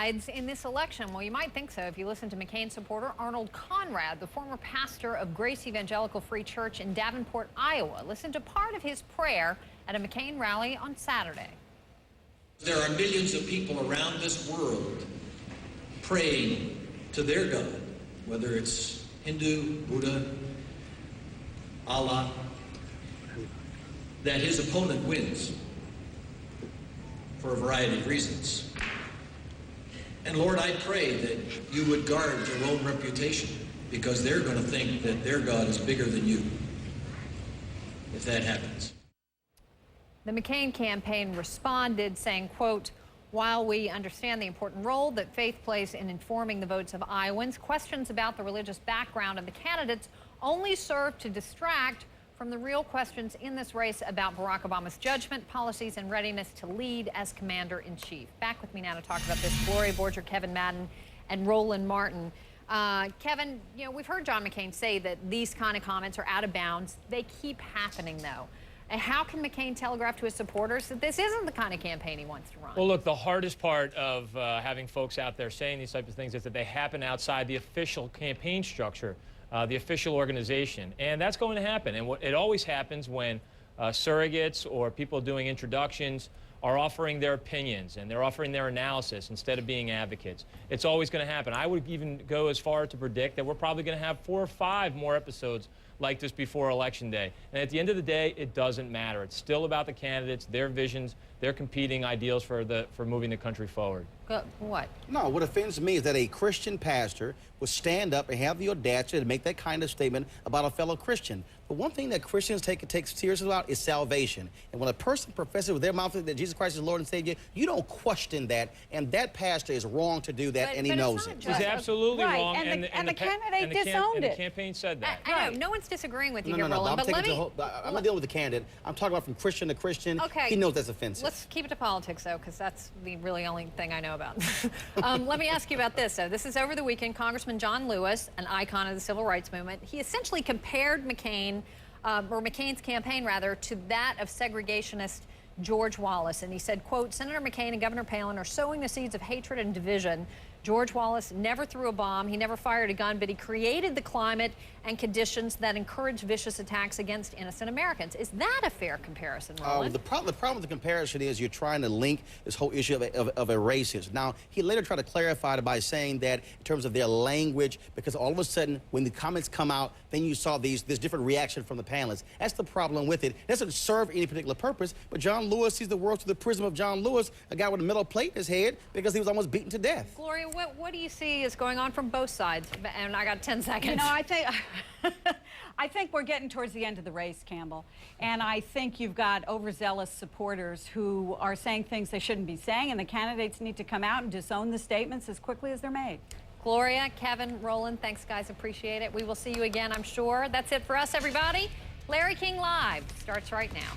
sides in this election? Well, you might think so if you listen to McCain supporter Arnold Conrad, the former pastor of Grace Evangelical Free Church in Davenport, Iowa. Listen to part of his prayer at a McCain rally on Saturday. There are millions of people around this world praying to their God, whether it's Hindu, Buddha, Allah, that his opponent wins for a variety of reasons. And Lord, I pray that you would guard your own reputation, because they're going to think that their God is bigger than you if that happens. The McCain campaign responded saying, quote, "While we understand the important role that faith plays in informing the votes of Iowans, questions about the religious background of the candidates only serve to distract from the real questions in this race about Barack Obama's judgment, policies, and readiness to lead as commander-in-chief." Back with me now to talk about this, Gloria Borger, Kevin Madden, and Roland Martin. Kevin, you know, we've heard John McCain say that these kind of comments are out of bounds. They keep happening, though. And how can McCain telegraph to his supporters that this isn't the kind of campaign he wants to run? Well, look, the hardest part of having folks out there saying these types of things is that they happen outside the official campaign structure, the official organization. And that's going to happen. And it always happens when surrogates or people doing introductions are offering their opinions and they're offering their analysis instead of being advocates. It's always going to happen. I would even go as far to predict that we're probably going to have 4 or 5 more episodes like this before Election Day. And at the end of the day, it doesn't matter. It's still about the candidates, their visions, their competing ideals for moving the country forward. What? No, what offends me is that a Christian pastor would stand up and have the audacity to make that kind of statement about a fellow Christian. But one thing that Christians take seriously about is salvation. And when a person professes with their mouth that Jesus Christ is Lord and Savior, you don't question that. And that pastor is wrong to do that, and he knows it. He's absolutely wrong. And the candidate disowned it. The campaign said that. I know, no one's disagreeing with you here, No, Roland, but I'm not dealing with the candidate. I'm talking about from Christian to Christian. Okay. He knows that's offensive. Let's keep it to politics, though, because that's the really only thing I know about. Let me ask you about this, though. This is over the weekend. Congressman John Lewis, an icon of the civil rights movement, he essentially compared McCain, or McCain's campaign, rather, to that of segregationist George Wallace. And he said, quote, "Senator McCain and Governor Palin are sowing the seeds of hatred and division. George Wallace never threw a bomb, he never fired a gun, but he created the climate and conditions that encourage vicious attacks against innocent Americans." Is that a fair comparison, Roland? The problem with the comparison is you're trying to link this whole issue of a racist. Now, he later tried to clarify it by saying that in terms of their language, because all of a sudden, when the comments come out, then you saw this different reaction from the panelists. That's the problem with it. It doesn't serve any particular purpose, but John Lewis sees the world through the prism of John Lewis, a guy with a metal plate in his head, because he was almost beaten to death. Gloria, what do you see is going on from both sides? And I got 10 seconds. You know, I think we're getting towards the end of the race, Campbell. And I think you've got overzealous supporters who are saying things they shouldn't be saying, and the candidates need to come out and disown the statements as quickly as they're made. Gloria, Kevin, Roland, thanks, guys. Appreciate it. We will see you again, I'm sure. That's it for us, everybody. Larry King Live starts right now.